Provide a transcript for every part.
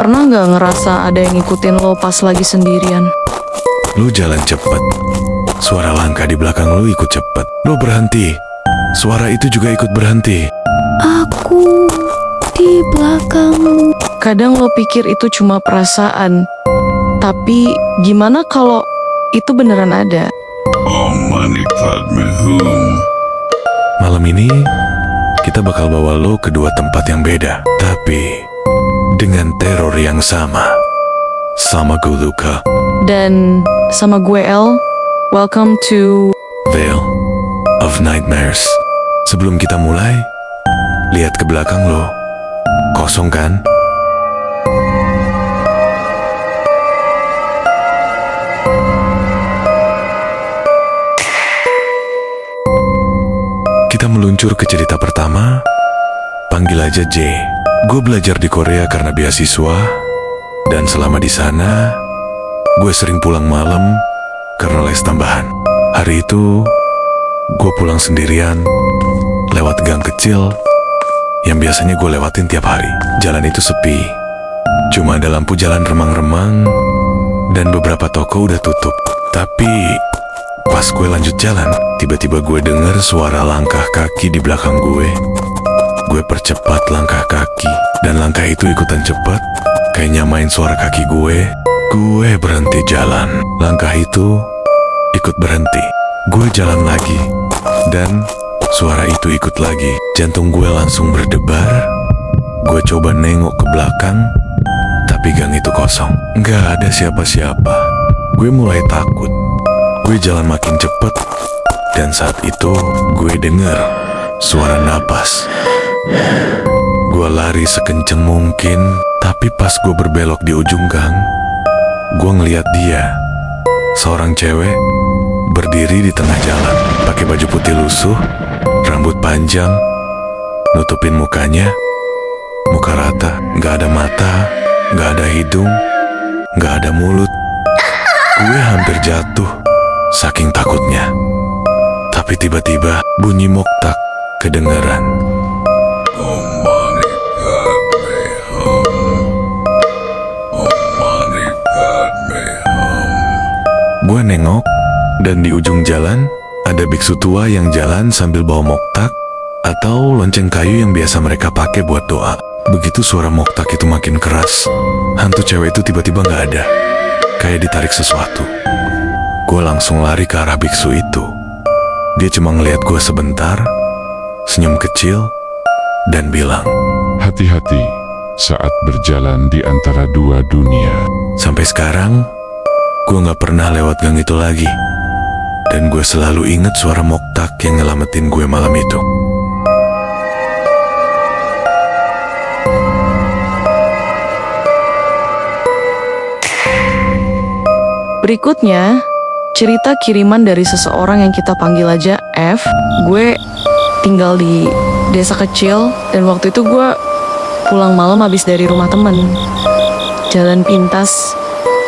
Pernah nggak ngerasa ada yang ngikutin lo pas lagi sendirian? Lu jalan cepet. Suara langkah di belakang lu ikut cepet. Lu berhenti. Suara itu juga ikut berhenti. Aku di belakangmu. Kadang lo pikir itu cuma perasaan. Tapi gimana kalau itu beneran ada? Malam ini, kita bakal bawa lo ke dua tempat yang beda. Tapi, dengan teror yang sama. Sama gue Luka. Dan sama gue El. Welcome to Vale of Nightmares. Sebelum kita mulai, lihat ke belakang lo. Kosong kan? Kita meluncur ke cerita pertama. Panggil aja J. Gue belajar di Korea karena beasiswa. Dan selama di sana, gue sering pulang malam karena les tambahan. Hari itu, gue pulang sendirian, lewat gang kecil, yang biasanya gue lewatin tiap hari. Jalan itu sepi, cuma ada lampu jalan remang-remang, dan beberapa toko udah tutup. Tapi, pas gue lanjut jalan, tiba-tiba gue denger suara langkah kaki di belakang gue. Gue percepat langkah kaki, dan langkah itu ikutan cepat, kayak nyamain suara kaki gue. Gue berhenti jalan. Langkah itu ikut berhenti. Gue jalan lagi. Dan suara itu ikut lagi. Jantung gue langsung berdebar. Gue coba nengok ke belakang. Tapi gang itu kosong. Gak ada siapa-siapa. Gue mulai takut. Gue jalan makin cepet. Dan saat itu gue denger suara napas. Gue lari sekenceng mungkin. Tapi pas gue berbelok di ujung gang, gue ngeliat dia, seorang cewek, berdiri di tengah jalan, pakai baju putih lusuh, rambut panjang, nutupin mukanya, muka rata, gak ada mata, gak ada hidung, gak ada mulut. Gue hampir jatuh, saking takutnya. Tapi tiba-tiba bunyi moktak kedengaran. Gue nengok, dan di ujung jalan ada biksu tua yang jalan sambil bawa moktak atau lonceng kayu yang biasa mereka pakai buat doa. Begitu suara moktak itu makin keras, hantu cewek itu tiba-tiba gak ada, kayak ditarik sesuatu. Gue langsung lari ke arah biksu itu. Dia cuma ngeliat gue sebentar, senyum kecil, dan bilang, "Hati-hati saat berjalan di antara dua dunia." Sampai sekarang, gue gak pernah lewat gang itu lagi. Dan gue selalu inget suara moktak yang nyelamatin gue malam itu. Berikutnya, cerita kiriman dari seseorang yang kita panggil aja F. Gue tinggal di desa kecil, dan waktu itu gue pulang malam habis dari rumah temen. Jalan pintas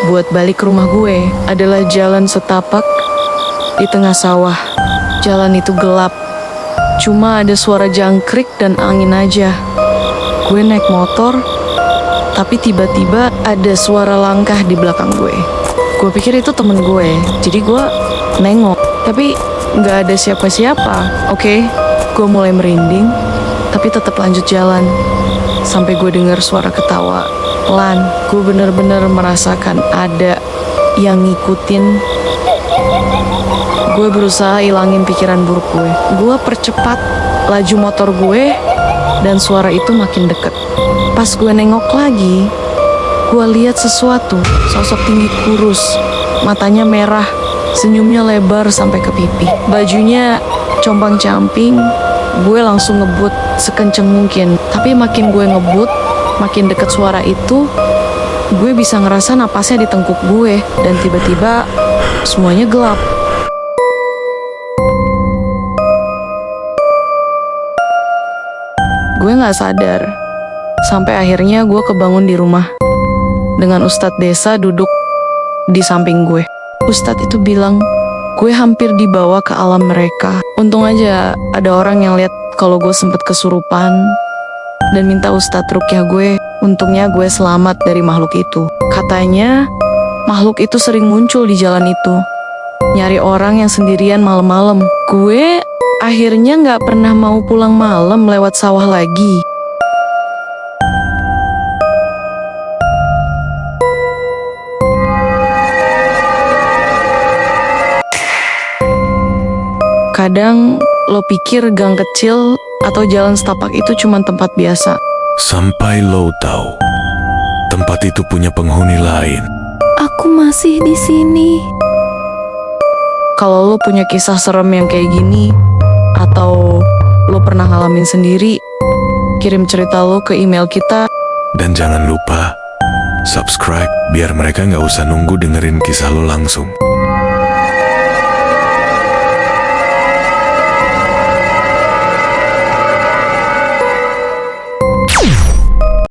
buat balik ke rumah gue adalah jalan setapak di tengah sawah. Jalan itu gelap, cuma ada suara jangkrik dan angin aja. Gue naik motor, tapi tiba-tiba ada suara langkah di belakang gue. Gue pikir itu temen gue, jadi gue nengok, tapi gak ada siapa-siapa. Oke, gue mulai merinding, tapi tetap lanjut jalan. Sampai gue dengar suara ketawa pelan. Gue bener-bener merasakan ada yang ngikutin. Gue berusaha ilangin pikiran buruk gue. Gue percepat laju motor gue, dan suara itu makin deket. Pas gue nengok lagi, gue lihat sesuatu, sosok tinggi kurus, matanya merah, senyumnya lebar sampai ke pipi. Bajunya compang-camping. Gue langsung ngebut sekenceng mungkin. Tapi makin gue ngebut, makin deket suara itu, gue bisa ngerasa napasnya di tengkuk gue. Dan tiba-tiba semuanya gelap. Gue gak sadar, sampai akhirnya gue kebangun di rumah dengan Ustadz desa duduk di samping gue. Ustadz itu bilang, gue hampir dibawa ke alam mereka. Untung aja ada orang yang lihat kalau gue sempet kesurupan. dan minta Ustadz Rukyah gue. Untungnya gue selamat dari makhluk itu. Katanya makhluk itu sering muncul di jalan itu, nyari orang yang sendirian malam-malam. Gue akhirnya gak pernah mau pulang malam lewat sawah lagi. Kadang lo pikir gang kecil atau jalan setapak itu cuma tempat biasa. Sampai lo tahu, tempat itu punya penghuni lain. Aku masih di sini. Kalau lo punya kisah serem yang kayak gini, atau lo pernah ngalamin sendiri, kirim cerita lo ke email kita. Dan jangan lupa subscribe biar mereka nggak usah nunggu dengerin kisah lo langsung.